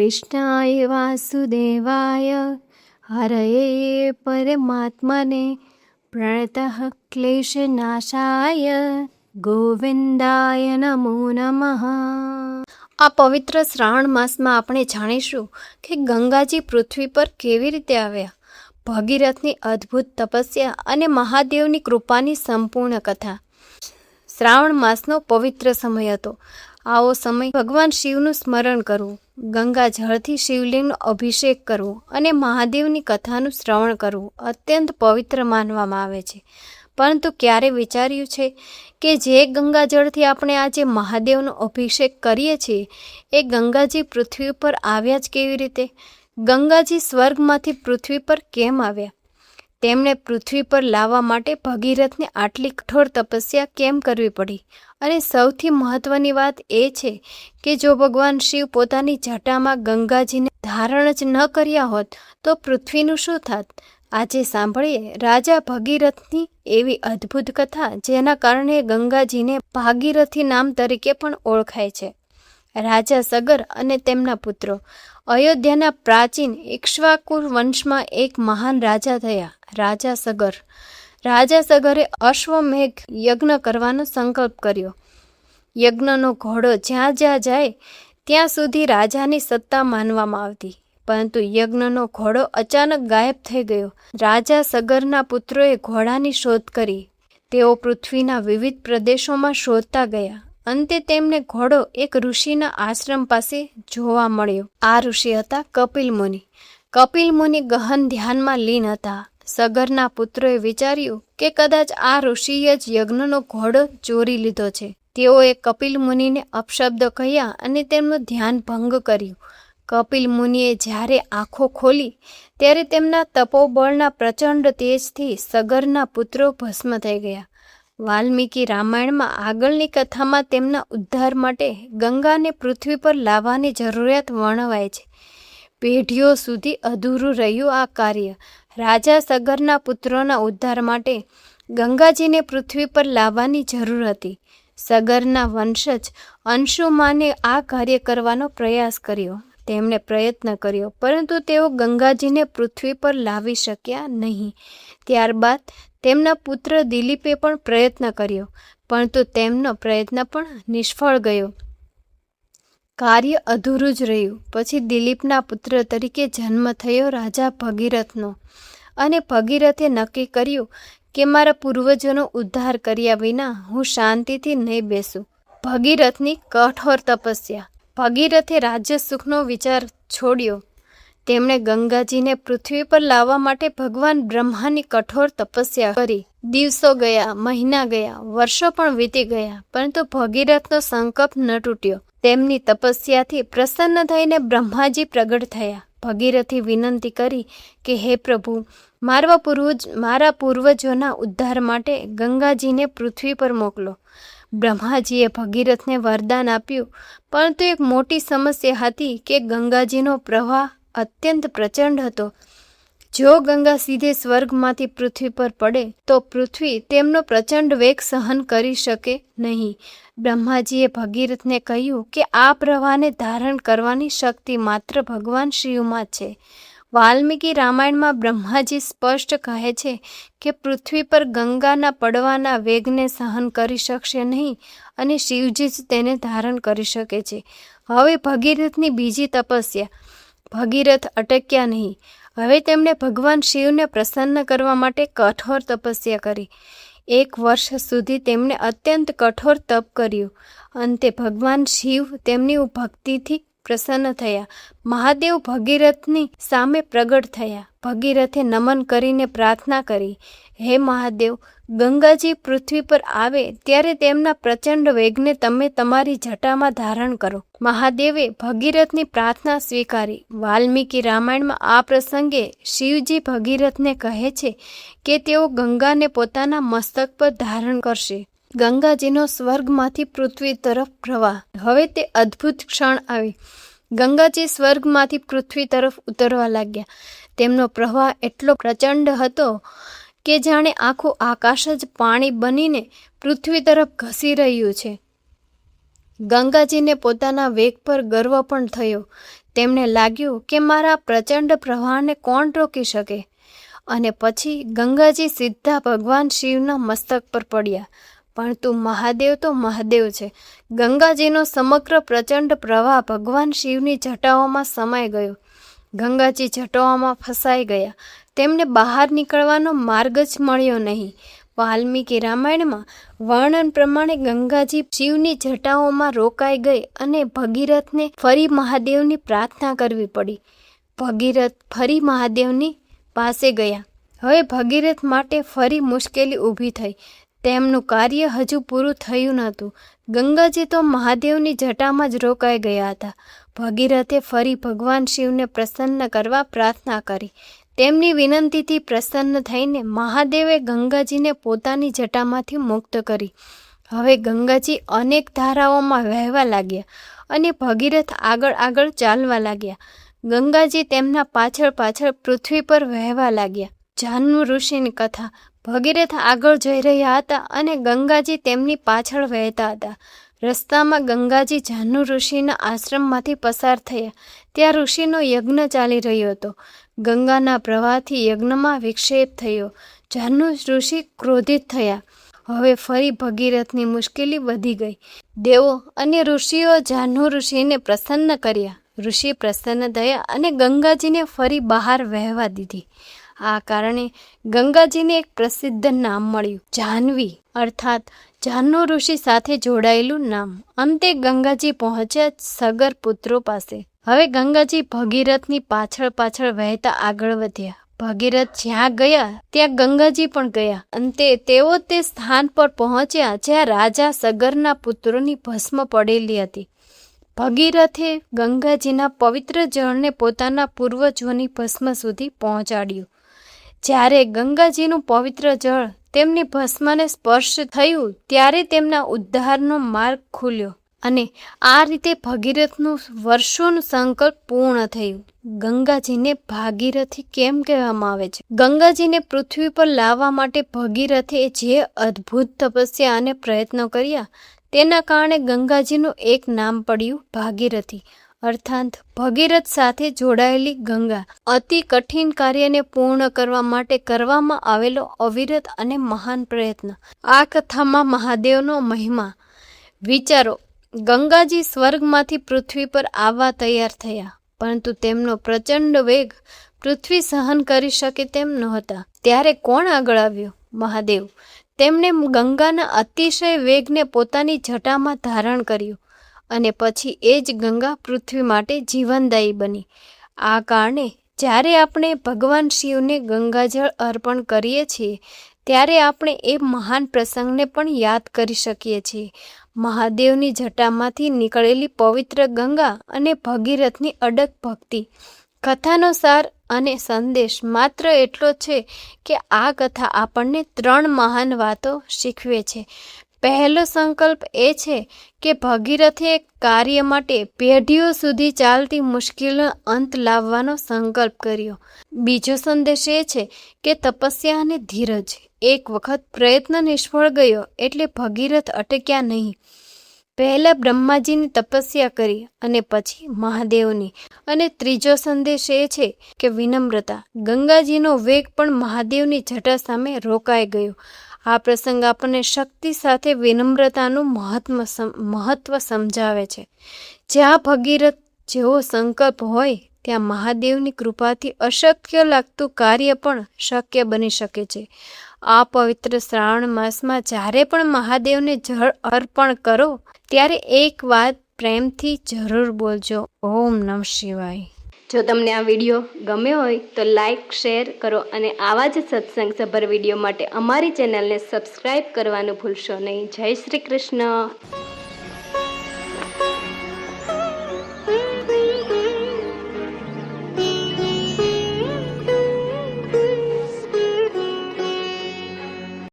કૃષ્ણાય વાસુદેવાય હરયે પરમાત્મને પ્રણતઃ ક્લેશનાશાય ગોવિંદાય નમો નમઃ। આ પવિત્ર શ્રાવણ માસમાં આપણે જાણીશું કે ગંગાજી પૃથ્વી પર કેવી રીતે આવ્યા, ભગીરથની અદ્ભુત તપસ્યા અને મહાદેવની કૃપાની સંપૂર્ણ કથા। શ્રાવણ માસનો પવિત્ર સમય હતો। આવો સમય ભગવાન શિવનું સ્મરણ કરવું, ગંગા જળથી શિવલિંગનો અભિષેક કરવો અને મહાદેવની કથાનું શ્રવણ કરવું અત્યંત પવિત્ર માનવામાં આવે છે। પરંતુ ક્યારે વિચાર્યું છે કે જે ગંગાજળથી આપણે આજે મહાદેવનો અભિષેક કરીએ છીએ એ ગંગાજી પૃથ્વી પર આવ્યા જ કેવી રીતે? ગંગાજી સ્વર્ગમાંથી પૃથ્વી પર કેમ આવ્યા? તેમણે પૃથ્વી પર લાવવા માટે ભગીરથને આટલી કઠોર તપસ્યા કેમ કરવી પડી? અને સૌથી મહત્વની વાત એ છે કે જો ભગવાન શિવ પોતાની જટામાં ગંગાજીને ધારણ જ ન કર્યા હોત તો પૃથ્વીનું શું થાત? આજે સાંભળીએ રાજા ભગીરથની એવી અદ્ભુત કથા જેના કારણે ગંગાજીને ભાગીરથી નામ તરીકે પણ ઓળખાય છે। રાજા સગર અને તેમના પુત્રો અયોધ્યાના પ્રાચીન ઇક્ષ્વાકુ વંશમાં એક મહાન રાજા થયા, રાજા સગર। રાજા સગરે અશ્વમેઘ યજ્ઞ કરવાનો સંકલ્પ કર્યો। યજ્ઞનો ઘોડો જ્યાં જ્યાં જાય ત્યાં સુધી રાજાની સત્તા માનવામાં આવતી, પરંતુ યજ્ઞનો ઘોડો અચાનક ગાયબ થઈ ગયો। રાજા સગરના પુત્રોએ ઘોડાની શોધ કરી। તેઓ પૃથ્વીના વિવિધ પ્રદેશોમાં શોધતા ગયા। અંતે તેમને ઘોડો એક ઋષિના આશ્રમ પાસે જોવા મળ્યો। આ ઋષિ હતા કપિલ મુનિ। કપિલ મુનિ ગહન ધ્યાનમાં લીન હતા। સગરના પુત્રોએ વિચાર્યું કે કદાચ આ ઋષિએ જ યજ્ઞનો ઘોડો ચોરી લીધો છે। તેઓએ કપિલ મુનિને અપશબ્દો કહ્યા અને તેમનું ધ્યાન ભંગ કર્યું। કપિલ મુનિએ જ્યારે આંખો ખોલી ત્યારે તેમના તપોબળના પ્રચંડ તેજથી સગરના પુત્રો ભસ્મ થઈ ગયા। વાલ્મીકી રામાયણમાં આગળની કથામાં તેમના ઉદ્ધાર માટે ગંગાને પૃથ્વી પર લાવવાની જરૂરિયાત વર્ણવાય છે। પેઢીઓ સુધી અધૂરું રહ્યું આ કાર્ય। રાજા સગરના પુત્રોના ઉદ્ધાર માટે ગંગાજીને પૃથ્વી પર લાવવાની જરૂર હતી। સગરના વંશજ અંશુમાને આ કાર્ય કરવાનો પ્રયાસ કર્યો। તેમણે પ્રયત્ન કર્યો પરંતુ તેઓ ગંગાજીને પૃથ્વી પર લાવી શક્યા નહીં। ત્યારબાદ તેમના પુત્ર દિલીપે પણ પ્રયત્ન કર્યો, પરંતુ તેમનો પ્રયત્ન પણ નિષ્ફળ ગયો। કાર્ય અધૂરું જ રહ્યું। પછી દિલીપના પુત્ર તરીકે જન્મ થયો રાજા ભગીરથનો, અને ભગીરથે નક્કી કર્યું કે મારા પૂર્વજોનો ઉદ્ધાર કર્યા વિના હું શાંતિથી નહીં બેસું। ભગીરથની કઠોર તપસ્યા। ભગીરથે રાજ્ય સુખનો વિચાર છોડ્યો। તેમણે ગંગાજીને પૃથ્વી પર લાવવા માટે ભગવાન બ્રહ્માની કઠોર તપસ્યા કરી। દિવસો ગયા, મહિના ગયા, વર્ષો પણ વીતી ગયા, પરંતુ ભગીરથનો સંકલ્પ ન તૂટ્યો। તેમની તપસ્યાથી પ્રસન્ન થઈને બ્રહ્માજી પ્રગટ થયા। ભગીરથે વિનંતી કરી કે હે પ્રભુ, મારા પૂર્વજોના ઉદ્ધાર માટે ગંગાજીને પૃથ્વી પર મોકલો। બ્રહ્માજીએ ભગીરથને વરદાન આપ્યું, પરંતુ એક મોટી સમસ્યા હતી કે ગંગાજીનો પ્રવાહ અત્યંત પ્રચંડ હતો। જો ગંગા સીધે સ્વર્ગમાંથી પૃથ્વી પર પડે તો પૃથ્વી તેમનો પ્રચંડ વેગ સહન કરી શકે નહીં। બ્રહ્માજીએ ભગીરથને કહ્યું કે આ પ્રવાહને ધારણ કરવાની શક્તિ માત્ર ભગવાન શિવમાં છે। વાલ્મીકી રામાયણમાં બ્રહ્માજી સ્પષ્ટ કહે છે કે પૃથ્વી પર ગંગાના પડવાના વેગને સહન કરી શકશે નહીં અને શિવજી જ તેને ધારણ કરી શકે છે। હવે ભગીરથની બીજી તપસ્યા। ભગીરથ અટક્યા નહીં। હવે તેમણે ભગવાન શિવને પ્રસન્ન કરવા માટે કઠોર તપસ્યા કરી। 1 વર્ષ સુધી તેમણે અત્યંત કઠોર તપ કર્યું। અંતે ભગવાન શિવ તેમની ભક્તિથી પ્રસન્ન થયા। મહાદેવ ભગીરથની સામે પ્રગટ થયા। ભગીરથે નમન કરીને પ્રાર્થના કરી, હે મહાદેવ, ગંગાજી પૃથ્વી પર આવે ત્યારે તેમના પ્રચંડ વેગને તમે તમારી જટામાં ધારણ કરો। મહાદેવે ભગીરથની પ્રાર્થના સ્વીકારી। વાલ્મીકી રામાયણમાં આ પ્રસંગે શિવજી ભગીરથને કહે છે કે તેઓ ગંગાને પોતાના મસ્તક પર ધારણ કરશે। ગંગાજીનો સ્વર્ગમાંથી પૃથ્વી તરફ પ્રવાહ। હવે તે અદ્ભુત ક્ષણ આવી। ગંગાજી સ્વર્ગમાંથી પૃથ્વી તરફ ઉતરવા લાગ્યા। તેમનો પ્રવાહ એટલો પ્રચંડ હતો કે જાણે આખું આકાશ જ પાણી બનીને પૃથ્વી તરફ ઘસી રહ્યું છે। ગંગાજીને પોતાના વેગ પર ગર્વ પણ થયો। તેમને લાગ્યું કે મારા પ્રચંડ પ્રવાહને કોણ રોકી શકે, અને પછી ગંગાજી સીધા ભગવાન શિવના મસ્તક પર પડ્યા. પરંતુ મહાદેવ તો મહાદેવ છે. ગંગાજીનો સમગ્ર પ્રચંડ પ્રવાહ ભગવાન શિવની જટાઓમાં સમાઈ ગયો. ગંગાજી જટાઓમાં ફસાઈ ગયા. તેમને બહાર નીકળવાનો માર્ગ જ મળ્યો નહીં. વાલ્મીકી રામાયણમાં વર્ણન પ્રમાણે ગંગાજી શિવની જટાઓમાં રોકાઈ ગઈ અને ભગીરથને ફરી મહાદેવની પ્રાર્થના કરવી પડી. ભગીરથ ફરી મહાદેવની પાસે ગયા. હવે ભગીરથ માટે ફરી મુશ્કેલી ઊભી થઈ. તેમનું કાર્ય હજુ પૂરું થયું નહોતું. ગંગાજી તો મહાદેવની જટામાં જ રોકાઈ ગયા હતા. ભગીરથે ફરી ભગવાન શિવને પ્રસન્ન કરવા પ્રાર્થના કરી. તેમની વિનંતીથી પ્રસન્ન થઈને મહાદેવે ગંગાજીને પોતાની જટામાંથી મુક્ત કરી. હવે ગંગાજી અનેક ધારાઓમાં વહેવા લાગ્યા અને ભગીરથ આગળ આગળ ચાલવા લાગ્યા. ગંગાજી તેમના પાછળ પાછળ પૃથ્વી પર વહેવા લાગ્યા. જાહ્નુ ઋષિની કથા. ભગીરથ આગળ જઈ રહ્યા હતા અને ગંગાજી તેમની પાછળ વહેતા હતા. રસ્તામાં ગંગાજી જાહ્નુ ઋષિના આશ્રમમાંથી પસાર થયા. ત્યાં ઋષિનો યજ્ઞ ચાલી રહ્યો હતો. ગંગાના પ્રવાહથી યજ્ઞમાં વિક્ષેપ થયો. જાહ્નુ ઋષિ ક્રોધિત થયા. હવે ફરી ભગીરથની મુશ્કેલી વધી ગઈ. દેવો અને ઋષિઓ જાહ્નુ ઋષિને પ્રસન્ન કર્યા. ઋષિ પ્રસન્ન થયા અને ગંગાજીને ફરી બહાર વહેવા દીધી. આ કારણે ગંગાજીને એક પ્રસિદ્ધ નામ મળ્યું, જાહ્નવી, અર્થાત જાહ્નુ ઋષિ સાથે જોડાયેલું નામ. અંતે ગંગાજી પહોંચ્યા સગર પુત્રો પાસે. હવે ગંગાજી ભગીરથની પાછળ પાછળ વહેતા આગળ વધ્યા. ભગીરથ જ્યાં ગયા ત્યાં ગંગાજી પણ ગયા. અંતે તેઓ તે સ્થાન પર પહોંચ્યા જ્યાં રાજા સગરના પુત્રોની ભસ્મ પડેલી હતી. ભગીરથે ગંગાજીના પવિત્ર જળને પોતાના પૂર્વજોની ભસ્મ સુધી પહોંચાડ્યું. જ્યારે ગંગાજીનું પવિત્ર જળ તેમની ભસ્મને સ્પર્શ થયું ત્યારે તેમના ઉદ્ધારનો માર્ગ ખુલ્યો અને આ રીતે ભગીરથનું વર્ષોનું સંકલ્પ પૂર્ણ થયું. ગંગાજીને ભાગીરથી કેમ કહેવામાં આવે છે? ગંગાજીને પૃથ્વી પર લાવવા માટે ભગીરથે જે અદ્ભુત તપસ્યા અને પ્રયત્નો કર્યા તેના કારણે ગંગાજીનું એક નામ પડ્યું, ભાગીરથી, અર્થાત ભગીરથ સાથે જોડાયેલી ગંગા. અતિ કઠિન કાર્યને પૂર્ણ કરવા માટે કરવામાં આવેલો અવિરત અને મહાન પ્રયત્ન. આ કથામાં મહાદેવનો મહિમા. વિચારો, ગંગાજી સ્વર્ગમાંથી પૃથ્વી પર આવવા તૈયાર થયા, પરંતુ તેમનો પ્રચંડ વેગ પૃથ્વી સહન કરી શકે તેમ નહોતા. ત્યારે કોણ આગળ આવ્યો? મહાદેવ. તેમણે ગંગાના અતિશય વેગને પોતાની જટામાં ધારણ કર્યું અને પછી એ જ ગંગા પૃથ્વી માટે જીવનદાયી બની. આ કારણે જ્યારે આપણે ભગવાન શિવને ગંગાજળ અર્પણ કરીએ છીએ ત્યારે આપણે એ મહાન પ્રસંગને પણ યાદ કરી શકીએ છીએ. મહાદેવની જટામાંથી નીકળેલી પવિત્ર ગંગા અને ભગીરથની અડગ ભક્તિ. કથાનો સાર અને સંદેશ માત્ર એટલો છે કે આ કથા આપણને 3 મહાન વાતો શીખવે છે. પહેલો સંકલ્પ એ છે કે ભગીરથે કાર્ય માટે પેઢીઓ સુધી ચાલતી મુશ્કેલીનો અંત લાવવાનો સંકલ્પ કર્યો. બીજો સંદેશ એ છે કે તપસ્યા અને ધીરજ. એક વખત પ્રયત્ન નિષ્ફળ ગયો એટલે ભગીરથ અટક્યા નહીં. પહેલા બ્રહ્માજીની તપસ્યા કરી અને પછી મહાદેવની. અને ત્રીજો સંદેશ એ છે કે વિનમ્રતા. ગંગાજીનો વેગ પણ મહાદેવની જટા સામે રોકાઈ ગયો. આ પ્રસંગ આપણને શક્તિ સાથે વિનમ્રતાનું મહત્વ સમજાવે છે. જ્યાં ભગીરથ જેવો સંકલ્પ હોય ત્યાં મહાદેવની કૃપાથી અશક્ય લાગતું કાર્ય પણ શક્ય બની શકે છે. આ પવિત્ર શ્રાવણ માસમાં જ્યારે પણ મહાદેવને જળ અર્પણ કરો ત્યારે એક વાત પ્રેમથી જરૂર બોલજો, ઓમ નમઃ શિવાય. જો તમને આ વિડીયો ગમ્યો હોય તો લાઈક, શેર કરો અને આવા જ સત્સંગ સભર વિડીયો માટે અમારી ચેનલને સબસ્ક્રાઈબ કરવાનું ભૂલશો નહીં. જય શ્રી કૃષ્ણ.